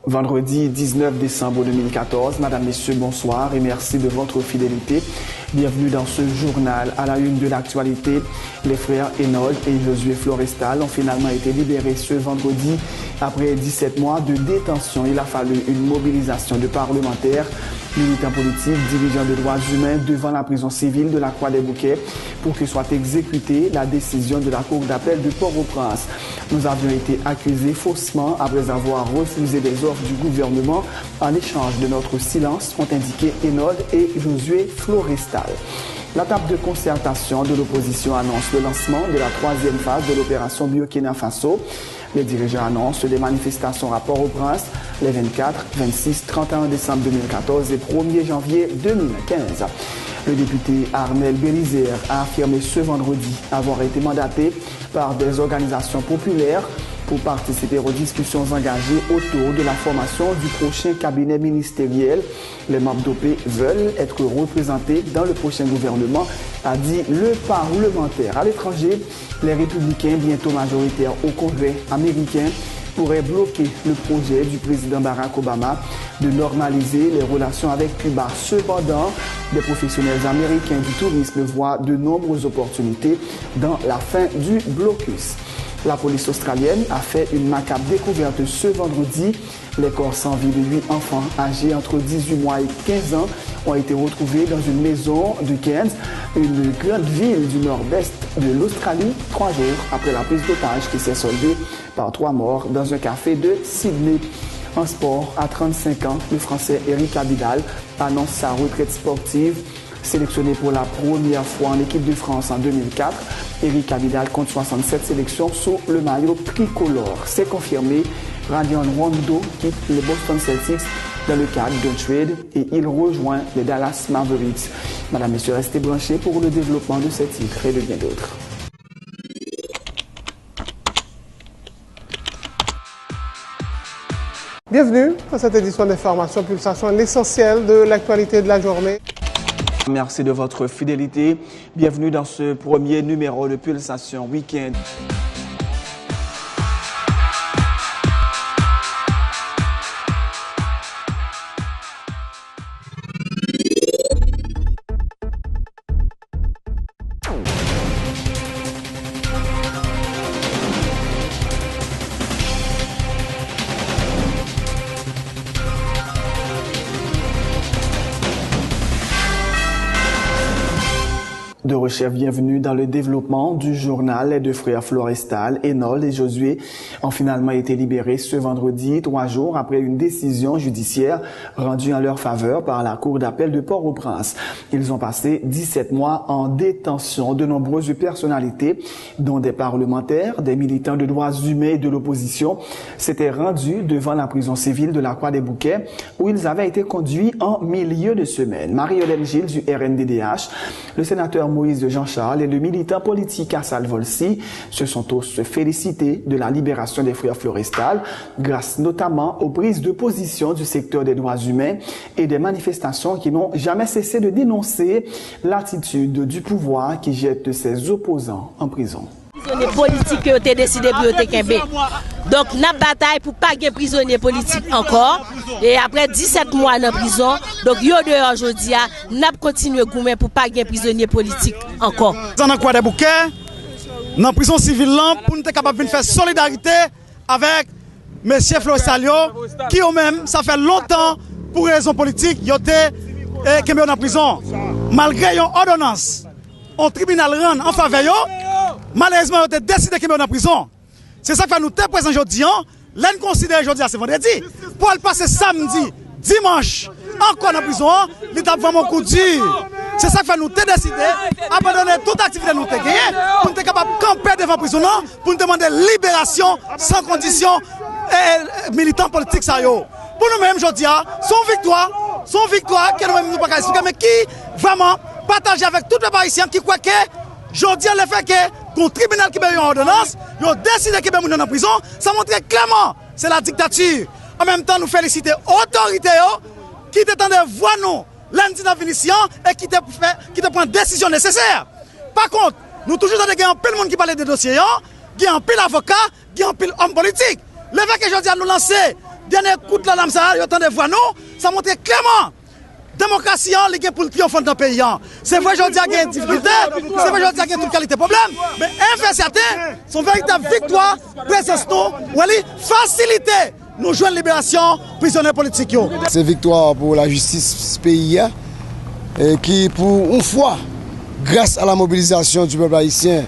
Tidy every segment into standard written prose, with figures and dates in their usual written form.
Vendredi 19 décembre 2014, Madame, Messieurs, bonsoir et merci de votre fidélité. Bienvenue dans ce journal. À la une de l'actualité, les frères Enold et Josué Florestal ont finalement été libérés ce vendredi après 17 mois de détention. Il a fallu une mobilisation de parlementaires, militants politiques, dirigeants de droits humains devant la prison civile de la Croix-des-Bouquets pour que soit exécutée la décision de la Cour d'appel de Port-au-Prince. Nous avions été accusés faussement après avoir refusé des offres du gouvernement en échange de notre silence, ont indiqué Enold et Josué Florestal. La table de concertation de l'opposition annonce le lancement de la troisième phase de l'opération Burkina Faso. Les dirigeants annoncent des manifestations à Port-au-Prince les 24, 26, 31 décembre 2014 et 1er janvier 2015. Le député Armel Bélizer a affirmé ce vendredi avoir été mandaté par des organisations populaires pour participer aux discussions engagées autour de la formation du prochain cabinet ministériel. Les membres d'OP veulent être représentés dans le prochain gouvernement, a dit le parlementaire. À l'étranger, les républicains, bientôt majoritaires au Congrès américain, pourraient bloquer le projet du président Barack Obama de normaliser les relations avec Cuba. Cependant, des professionnels américains du tourisme voient de nombreuses opportunités dans la fin du blocus. La police australienne a fait une macabre découverte ce vendredi. Les corps sans vie de 8 enfants âgés entre 18 mois et 15 ans ont été retrouvés dans une maison de Cairns, une grande ville du nord-est de l'Australie, 3 jours après la prise d'otage qui s'est soldée par 3 morts dans un café de Sydney. En sport, à 35 ans, le Français Eric Abidal annonce sa retraite sportive. Sélectionné pour la première fois en équipe de France en 2004, Eric Abidal compte 67 sélections sous le maillot tricolore. C'est confirmé, Rajon Rondo quitte les Boston Celtics dans le cadre d'un trade et il rejoint les Dallas Mavericks. Madame, Messieurs, restez branchés pour le développement de ces titres et de bien d'autres. Bienvenue à cette édition d'Information Pulsation, l'essentiel de l'actualité de la journée. Merci de votre fidélité. Bienvenue dans ce premier numéro de Pulsation Week-end. De recherche, bienvenue dans le développement du journal. Les deux frères Florestal, Enold et Josué ont finalement été libérés ce vendredi, 3 jours après une décision judiciaire rendue en leur faveur par la Cour d'appel de Port-au-Prince. Ils ont passé 17 mois en détention. De nombreuses personnalités, dont des parlementaires, des militants de droits humains et de l'opposition, s'étaient rendus devant la prison civile de la Croix-des-Bouquets où ils avaient été conduits en milieu de semaine. Marie-Hélène Gilles du RNDDH, le sénateur Moïse de Jean-Charles et le militant politique Assal Volsi se sont tous félicités de la libération des frères Florestal, grâce notamment aux prises de position du secteur des droits humains et des manifestations qui n'ont jamais cessé de dénoncer l'attitude du pouvoir qui jette ses opposants en prison. Prisonniers politiques qui ont été décidés pour être Kembe. Donc, nous bataille pour pas de prisonniers politiques encore. Et après 17 mois dans prison, donc, aujourd'hui, nous continuons à pour pas de prisonniers politiques encore. Dans la Croix-des-Bouquets, dans la prison civile, pour nous être capable de faire solidarité avec M. Florestal, qui eux-mêmes, ça fait longtemps, pour raison politique, ils ont été dans la prison. Malgré une ordonnance, un tribunal rend en faveur, malheureusement, ils ont décidé qu'ils sont en prison. C'est ça que nous sommes présents aujourd'hui. Là, nous considérons aujourd'hui, c'est vendredi. Pour le passer samedi, dimanche, encore en prison, l'État va vraiment coup dur. C'est ça que nous avons décidé d'abandonner toute activité que nous avons gagnée pour nous être capables de camper devant la prison, pour nous demander libération sans condition et militants politiques. Pour nous-mêmes, aujourd'hui, son victoire, que nous-mêmes nous pas expliquer, mais qui vraiment partage avec tous les Parisiens qui croient que aujourd'hui, le fait que le tribunal qui a eu une ordonnance, ils ont décidé qu'ils sont en prison, ça montre clairement c'est la dictature. En même temps, nous félicitons l'autorité qui t'attendait voir nous lundi dans Vénitien et qui te prend une décision nécessaire. Par contre, nous toujours dans des gens, peu de monde qui parle des dossiers, qui ont un pile avocat, qui ont un pile homme politique. Le fait que aujourd'hui nous lancer dernier coup de la lame, ça, autant de voix, non, ça montre clairement. Démocratie, les pour le triomphe dans le pays. C'est vrai, je dis qu'il y a des difficultés, c'est vrai, je dis qu'il y a toute qualité de problème, mais un fait certain, son véritable victoire, présence nous, ou elle faciliter nous jouer libération prisonniers politiques. C'est victoire pour la justice pays, qui pour une fois, grâce à la mobilisation du peuple haïtien,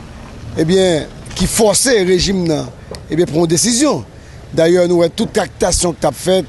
eh bien, qui forçait le régime eh bien, prendre une décision. D'ailleurs, nous avons toute captation que tu as faite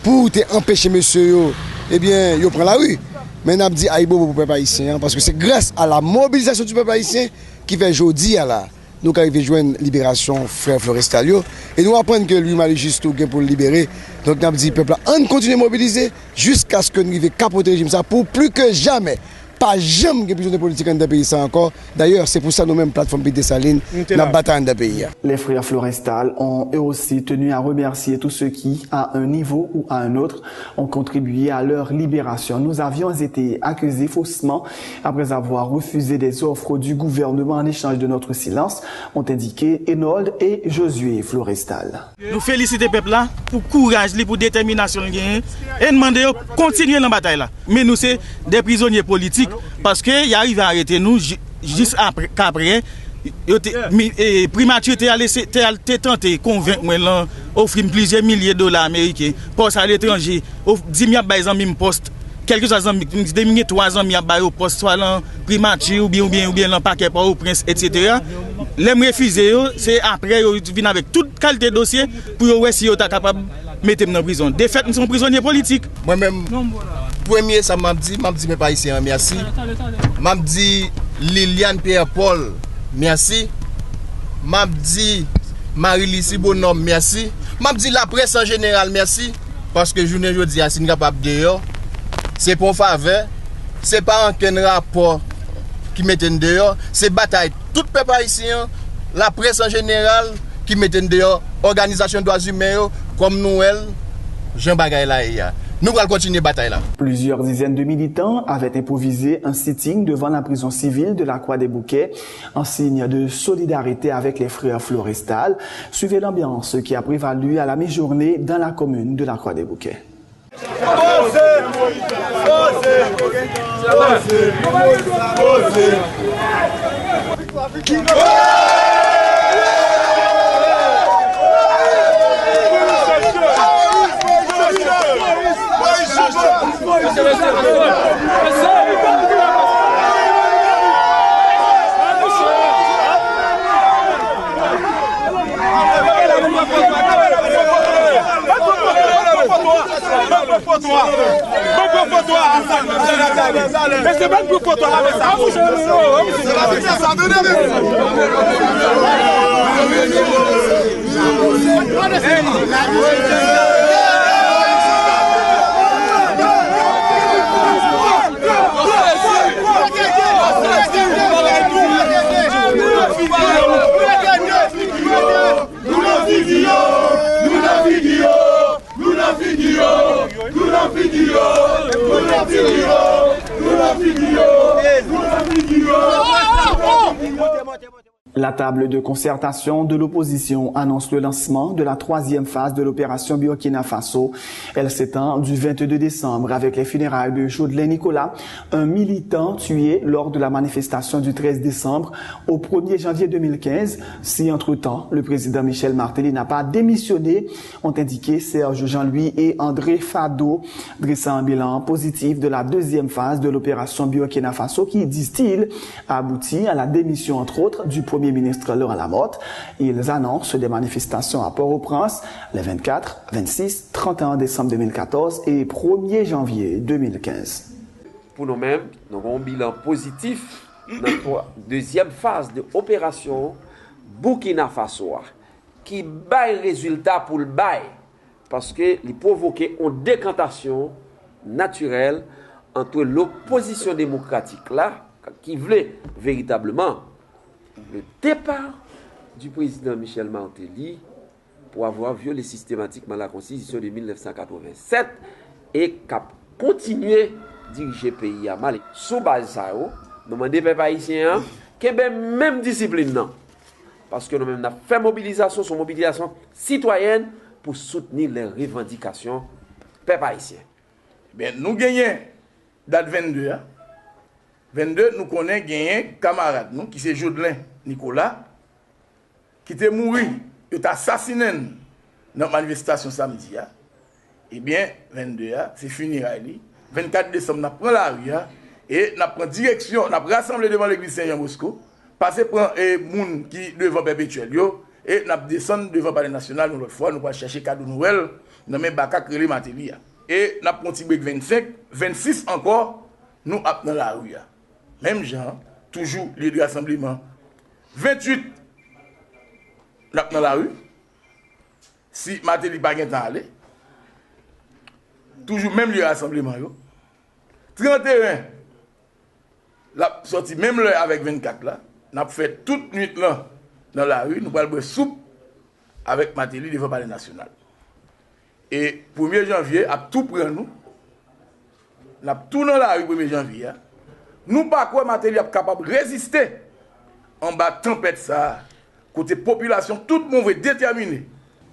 pour empêcher monsieur, eh bien, il prend la rue. Mais nous avons dit aïe pour le peuple haïtien, parce que c'est grâce à la mobilisation du peuple haïtien qui fait aujourd'hui là. Nous arrivons à joindre libération frère Florestalio et nous apprenons que lui Marie Justo pour le libérer. Donc nous avons dit peuple on continue à mobiliser jusqu'à ce que nous arrivions à capoter le régime ça pour plus que jamais. Pas jamais de prisonniers politiques dans le pays ça encore. D'ailleurs, c'est pour ça nous-mêmes, plateforme P. Dessalines, nous battons dans le pays. Les frères Florestal ont eux aussi tenu à remercier tous ceux qui, à un niveau ou à un autre, ont contribué à leur libération. Nous avions été accusés faussement après avoir refusé des offres du gouvernement en échange de notre silence, ont indiqué Enold et Josué Florestal. Nous félicitons le peuple là pour le courage, pour la détermination et demander de continuer dans la bataille là. Mais nous, c'est des prisonniers politiques. Parce qu'ils arrivent à arrêter nous juste après, primature t'es tenté de convaincre moi offrir plusieurs milliers de dollars américains poste à l'étranger 10 000 par exemple poste quelques ans 3 ans au poste soit dans primature ou bien dans paquet par au prince etc. Les refuser c'est après ils viennent avec toute qualité de dossier pour voir si ils sont capables de mettre dans prison. De fait nous sommes prisonniers politiques. Moi-même premier, ça m'a dit mes Haïtiens, merci. M'a dit Liliane Pierre-Paul, merci. M'a dit Marie-Lissi Bonhomme, merci. M'a dit la presse en général, merci. Parce que je ne dis pas si nous sommes capables de dehors. C'est pour faveur. C'est pas un rapport qui mettent dehors. C'est bataille. Tout le peuple haïtien, la presse en général, qui mettent dehors. Organisation de droits humains, comme nous, Jean Bagay là. Nous allons continuer la bataille là. Plusieurs dizaines de militants avaient improvisé un sitting devant la prison civile de la Croix-des-Bouquets en signe de solidarité avec les frères Florestal. Suivez l'ambiance qui a prévalu à la mi-journée dans la commune de la Croix-des-Bouquets. La table de concertation de l'opposition annonce le lancement de la troisième phase de l'opération Burkina Faso. Elle s'étend du 22 décembre avec les funérailles de Jodelin Nicolas, un militant tué lors de la manifestation du 13 décembre au 1er janvier 2015. Si entre-temps, le président Michel Martelly n'a pas démissionné, ont indiqué Serge Jean-Louis et André Fado, dressant un bilan positif de la deuxième phase de l'opération Burkina Faso qui, disent-ils, a abouti à la démission entre autres du premier ministre Laurent Lamotte. Ils annoncent des manifestations à Port-au-Prince les 24, 26, 31 décembre 2014 et 1er janvier 2015. Pour nous-mêmes, nous avons un bilan positif dans la deuxième phase de l'opération Burkina Faso qui baille résultat pour le bail parce qu'il provoquait une décantation naturelle entre l'opposition démocratique là qui voulait véritablement le départ du président Michel Martelly pour avoir violé systématiquement la Constitution de 1987 et qui a continué à diriger le pays à Mali. Sous base ça, nous demandons aux peuples haïtiens qui ont même discipline. Parce que nous-mêmes avons fait mobilisation, son mobilisation citoyenne pour soutenir les revendications peuple haïtien. Ben, nous gagnons date 22. 22, nous connaissons gagné camarade nous qui c'est Jodelin Nicolas qui était mort, il est assassiné dans la manifestation samedi. Eh bien, 22, c'est funérailles. 24 décembre, nous prenons la rue et nous prenons direction, nous rassemblons devant l'église Saint-Jean-Bosco, passer pour les gens qui devant perpétuel et nous descendons devant le palais national une autre fois, nous allons chercher cadeau Noël dans mes bacs créer matériel. Et nous prenons 25, 26 encore, nous sommes dans la rue. Même gens, toujours les deux rassemblements. 28, nous sommes dans la rue. Si Matéli n'a pas de temps à aller, toujours même le rassemblement. 31, la sorti même l'heure avec 24 là, nous avons fait toute nuit là dans la rue, nous allons boire soupe avec Matéli devant le palais national. Et 1er janvier, à tout prendre nous, nous avons tout dans la rue 1er janvier. Nous pas quoi Matéli est capable de résister en bas de tempête ça, côté population, tout le monde est déterminé.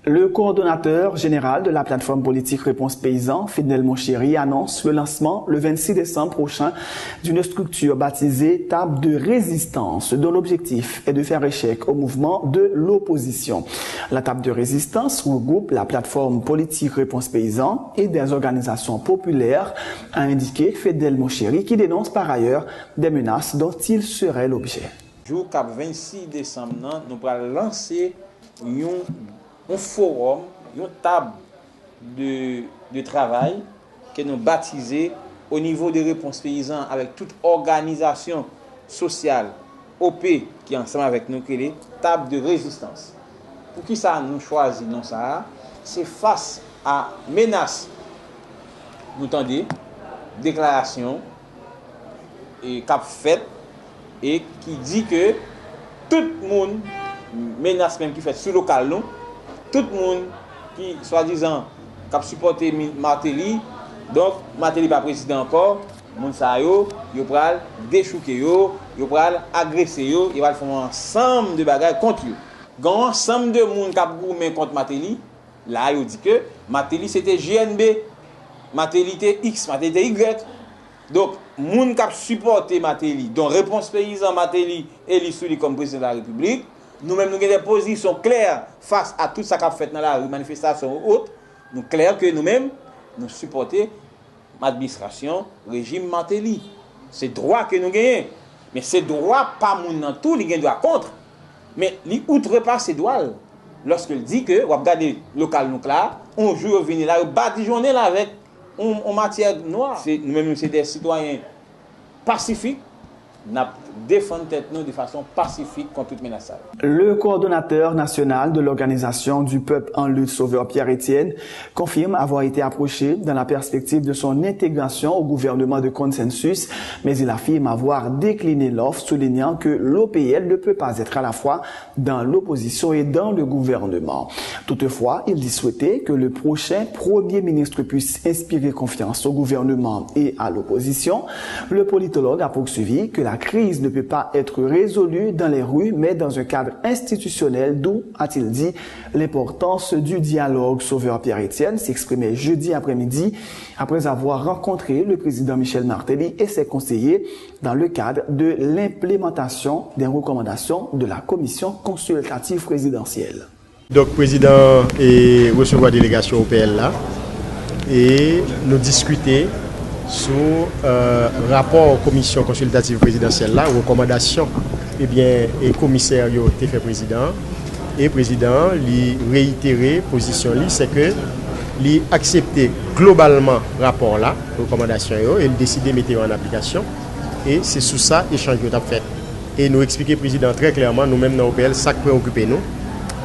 Le coordonnateur général de la plateforme politique Réponse Paysan, Fidel Monchéry, annonce le lancement le 26 décembre prochain d'une structure baptisée Table de résistance, dont l'objectif est de faire échec au mouvement de l'opposition. La Table de résistance regroupe la plateforme politique Réponse Paysan et des organisations populaires, a indiqué Fidel Monchéry, qui dénonce par ailleurs des menaces dont il serait l'objet. Jour 26 décembre, nous allons lancer un forum, une table de travail que nous baptisé au niveau de Réponse Paysan avec toute organisation sociale, OP, qui est ensemble avec nous, qui est table de résistance. Pour qui ça nous choisit, non ça? C'est face à menaces, nous entendez, déclaration et cap fait et qui dit que tout le monde menace même qui fait sous local non. Tout le monde qui, soi-disant, a supporté Matéli, donc Matéli pas président encore, moun sa yo pral déchouquer yo pral agresser yo, ils vont faire un ensemble de bagages contre yo. Grand ensemble de monde qui a gourmé contre Matéli, là yo dit que Matéli c'était JNB, Matéli était X, Matéli était Y. Donc moun qui a supporté Matéli, dont Réponse Paysan Matéli élu souli comme président de la République. Nous-mêmes, nous avons des positions claires face à tout ça qu'a fait dans la manifestation ou autre. Nous clairs que nous-mêmes, nous supportons l'administration, régime Matéli. C'est droit que nous gagnons. Mais c'est droit, pas moun dans tout, il y a droit contre. Mais il outrepasse ses droits. Lorsqu'il dit que, on regarde le local nucléaire, on joue au venir là, on badigeonne là avec en matière noire. Nous-mêmes, nous sommes des citoyens pacifiques. Nous défendons nous de façon pacifique contre toute menace. Le coordonnateur national de l'organisation du peuple en lutte Sauveur Pierre-Étienne confirme avoir été approché dans la perspective de son intégration au gouvernement de consensus, mais il affirme avoir décliné l'offre, soulignant que l'OPL ne peut pas être à la fois dans l'opposition et dans le gouvernement. Toutefois, il dit souhaiter que le prochain Premier ministre puisse inspirer confiance au gouvernement et à l'opposition. Le politologue a poursuivi que la crise ne peut pas être résolue dans les rues, mais dans un cadre institutionnel, d'où, a-t-il dit, l'importance du dialogue. Sauveur Pierre-Étienne s'exprimait jeudi après-midi après avoir rencontré le président Michel Martelly et ses conseillers dans le cadre de l'implémentation des recommandations de la commission consultative présidentielle. Donc, le président est recevoir la délégation OPL là et nous discuter sur rapport commission consultative présidentielle là, recommandation et commissaire yo été fait président et président lui réitéré position lui c'est que lui accepter globalement rapport là recommandation yo et décider mettre en application et c'est sous ça échange yo t'a fait et nous expliquer président très clairement nous même dans OPL ça préoccuper nous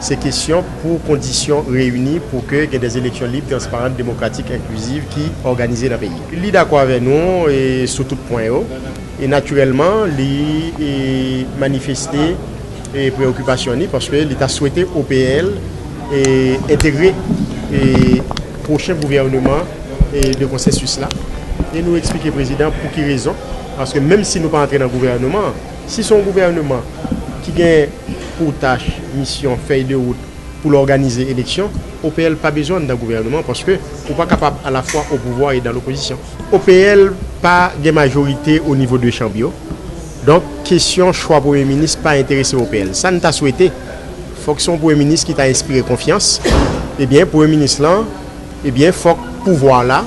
ces questions pour conditions réunies pour que il y ait des élections libres, transparentes, démocratiques, inclusives qui organisées dans le pays. Il est d'accord avec nous et sur tout point. Et naturellement, il est manifesté et préoccupation parce que l'État souhaité OPL et intégrer le prochain gouvernement de consensus là. Et nous expliquer président pour quelle raison. Parce que même si nous ne pas entrer dans le gouvernement, si son gouvernement qui gagne pour tâche, mission, feuille de route pour l'organiser l'élection, OPL pas besoin d'un gouvernement parce que on pas capable à la fois au pouvoir et dans l'opposition. OPL pas de majorité au niveau de Chambio. Donc question choix Premier ministre pas intéressé au OPL. Ça ne t'a souhaité. Faut que son Premier ministre qui t'a inspiré confiance, eh bien Premier ministre là, eh bien faut pouvoir là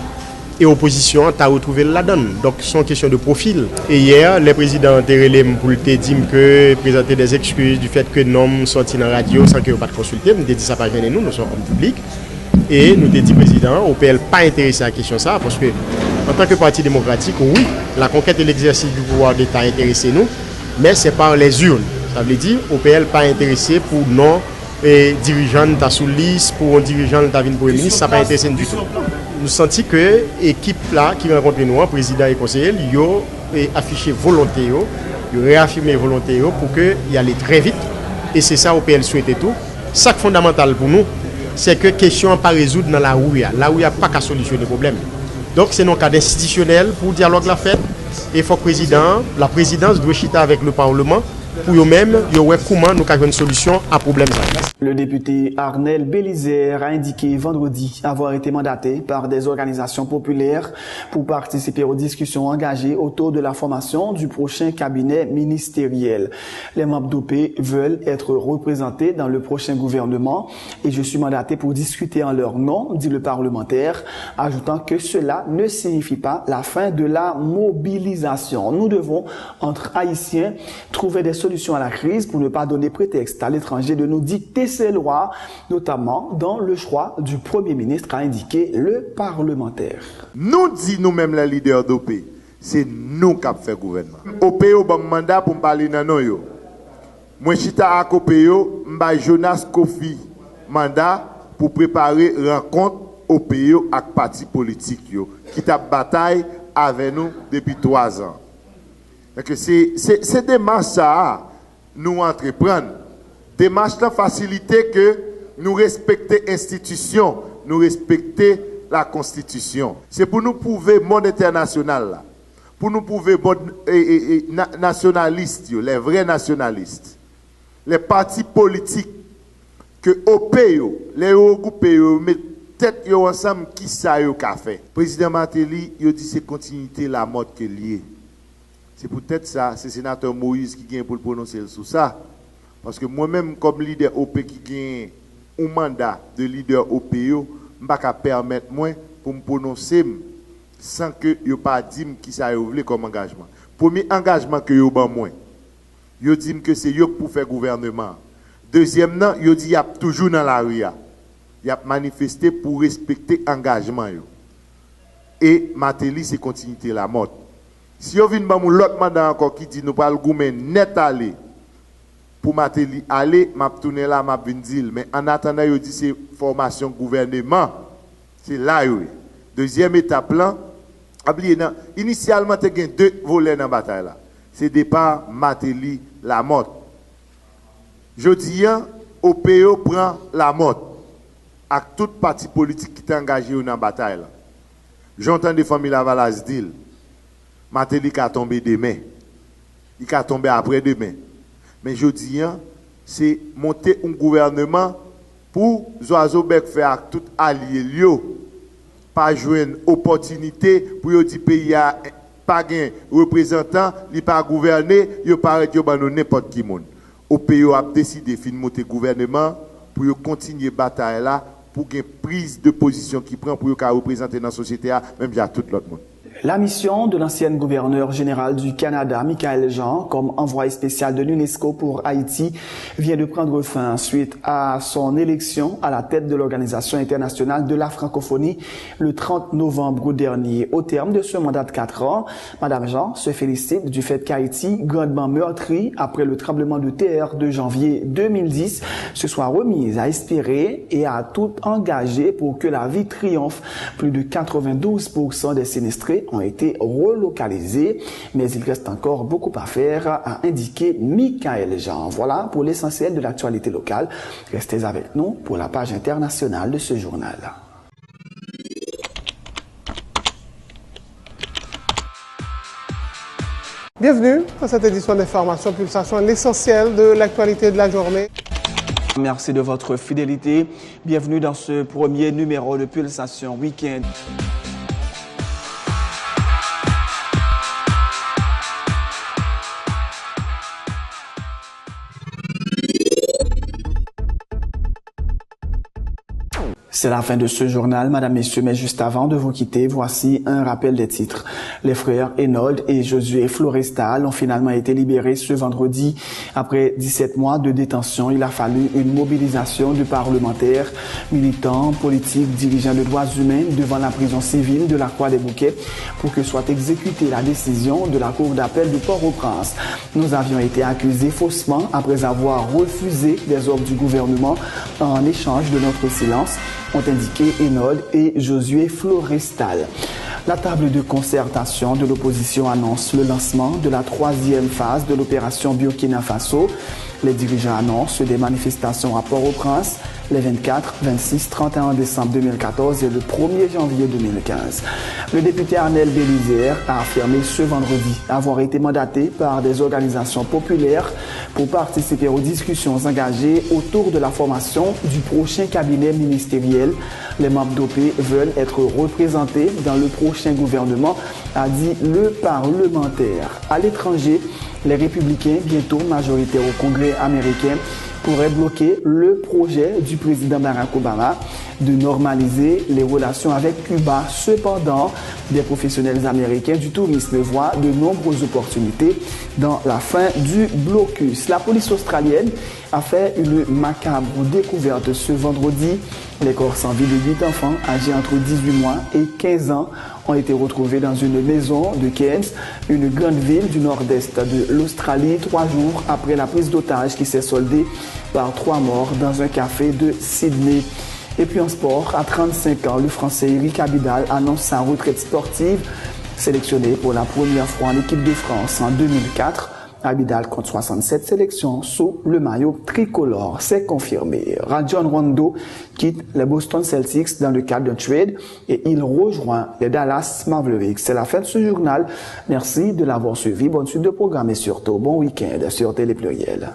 et opposition t'a retrouvé la donne. Donc c'est une question de profil. Et hier, le président Terelé pour te dire que présenter des excuses du fait que nous sortis dans la radio sans que pas de consulter, nous dit ça pas gêner nous sommes en public. Et nous te dit président, OPL pas intéressé à la question ça parce que en tant que parti démocratique, oui, la conquête et l'exercice du pouvoir d'État intéressé nous, mais c'est par les urnes. Ça veut dire OPL pas intéressé pour non et dirigeant ta sous liste pour un dirigeant ta vie Premier ministre, ça pas intéressé du tout. Nous sentons que l'équipe là qui rencontre nous, président et conseiller, ils ont affiché volonté, ils ont réaffirmé volonté pour que y aller très vite. Et c'est ça OPL souhaite tout. Ça fondamental pour nous, c'est que question pas résoudre dans la rue, là où il n'y a pas qu'à solutionner le problème. Donc c'est un cadre institutionnel pour dialogue la fête. Et il faut que la présidence doit chiter avec le Parlement pour eux-mêmes, comment nous avons une solution à problème. Le député Arnel Bélizer a indiqué vendredi avoir été mandaté par des organisations populaires pour participer aux discussions engagées autour de la formation du prochain cabinet ministériel. Les membres d'OP veulent être représentés dans le prochain gouvernement et je suis mandaté pour discuter en leur nom, dit le parlementaire, ajoutant que cela ne signifie pas la fin de la mobilisation. Nous devons, entre Haïtiens, trouver des solutions à la crise pour ne pas donner prétexte à l'étranger de nous dicter ses lois, notamment dans le choix du Premier ministre, a indiqué le parlementaire. Nous disons nous-mêmes les leaders d'OP, c'est nous qui avons fait le gouvernement. OP a un mandat pour me parler dans nous. Moi, chita à OP, je Jonas Kofi mandat pour préparer rencontre OP avec parti politique qui a bataille avec nous depuis 3 ans. C'est des marches à nous entreprendre. Des marches qui facilitent que nous respectons l'institution, nous respectons la Constitution. C'est pour nous prouver le monde international, pour nous prouver les nationalistes, les vrais nationalistes, les partis politiques, que OP, les groupes, mettent tête ensemble, qui ça a fait. Le président Martelly, il dit que c'est continuité la mode qui est liée. C'est peut-être ça, c'est le sénateur Moïse qui vient pour le prononcer sur ça. Parce que moi-même, comme leader OP qui gagne un mandat de leader OP, je ne peux pas permettre moi pour me prononcer sans que je ne pas dire qui ça a comme engagement. Premier engagement que je ai moi, je dis que c'est eux pour faire gouvernement. Deuxièmement, je dis qu'il y a toujours dans la rue. Il y a manifesté pour respecter l'engagement. Et Martelly, c'est continuité la mode. Si vous venez de l'autre mandat encore qui dit nous pas le gouvernement net aller pour Martelly aller, m'a tourner là, m'a venir dire. Mais en attendant, il dit c'est formation gouvernement. C'est là. Deuxième étape là, initialement, il y a 2 volets dans la bataille là. C'est départ Martelly la mode. Je dis, OPO prend la mode avec toute parti politique qui est engagé dans la bataille là. J'entends des familles Lavalas dire Martelly a tombé demain. Il a tombé après-demain. Mais je dis, c'est monter un gouvernement pour Zoazobek faire tout allié. Pas jouer une opportunité pour le pays a pas un représentant, il n'a pas gouverné, il n'a pas n'importe qui. Au pays a décidé de monter gouvernement pour continuer la bataille là, pour une prise de position qui prend pour représenter dans la société, même à tout l'autre monde. La mission de l'ancienne gouverneure générale du Canada, Michaël Jean, comme envoyé spécial de l'UNESCO pour Haïti, vient de prendre fin suite à son élection à la tête de l'Organisation internationale de la francophonie le 30 novembre dernier. Au terme de ce mandat de 4 ans, Madame Jean se félicite du fait qu'Haïti, grandement meurtri après le tremblement de terre de janvier 2010, se soit remise à espérer et à tout engager pour que la vie triomphe. Plus de 92% des sinistrés ont été relocalisés, mais il reste encore beaucoup à faire, a indiqué Michaël Jean. Voilà pour l'essentiel de l'actualité locale. Restez avec nous pour la page internationale de ce journal. Bienvenue dans cette édition d'information Pulsation, l'essentiel de l'actualité de la journée. Merci de votre fidélité. Bienvenue dans ce premier numéro de Pulsation Week-end. C'est la fin de ce journal, Madame, Messieurs, mais juste avant de vous quitter, voici un rappel des titres. Les frères Enold et Josué Florestal ont finalement été libérés ce vendredi. Après 17 mois de détention, il a fallu une mobilisation de parlementaires, militants, politiques, dirigeants de droits humains devant la prison civile de la Croix-des-Bouquets pour que soit exécutée la décision de la Cour d'appel de Port-au-Prince. Nous avions été accusés faussement après avoir refusé des ordres du gouvernement en échange de notre silence, ont indiqué Enold et Josué Florestal. La table de concertation de l'opposition annonce le lancement de la 3e phase de l'opération Burkina Faso. Les dirigeants annoncent des manifestations à Port-au-Prince les 24, 26, 31 décembre 2014 et le 1er janvier 2015. Le député Arnel Bélizière a affirmé ce vendredi avoir été mandaté par des organisations populaires pour participer aux discussions engagées autour de la formation du prochain cabinet ministériel. Les membres d'OP veulent être représentés dans le prochain gouvernement, a dit le parlementaire. À l'étranger, les républicains, bientôt majoritaires au Congrès américain, pourrait bloquer le projet du président Barack Obama de normaliser les relations avec Cuba. Cependant, des professionnels américains du tourisme voient de nombreuses opportunités dans la fin du blocus. La police australienne a fait une macabre découverte ce vendredi. Les corps sans vie de 8 enfants âgés entre 18 mois et 15 ans ont été retrouvés dans une maison de Cairns, une grande ville du nord-est de l'Australie, 3 jours après la prise d'otage qui s'est soldée par 3 morts dans un café de Sydney. Et puis en sport, à 35 ans, le Français Eric Abidal annonce sa retraite sportive. Sélectionné pour la première fois en équipe de France en 2004, Abidal compte 67 sélections sous le maillot tricolore. C'est confirmé. Rajon Rondo quitte les Boston Celtics dans le cadre d'un trade et il rejoint les Dallas Mavericks. C'est la fin de ce journal. Merci de l'avoir suivi. Bonne suite de programme et surtout bon week-end sur Télé Pluriel.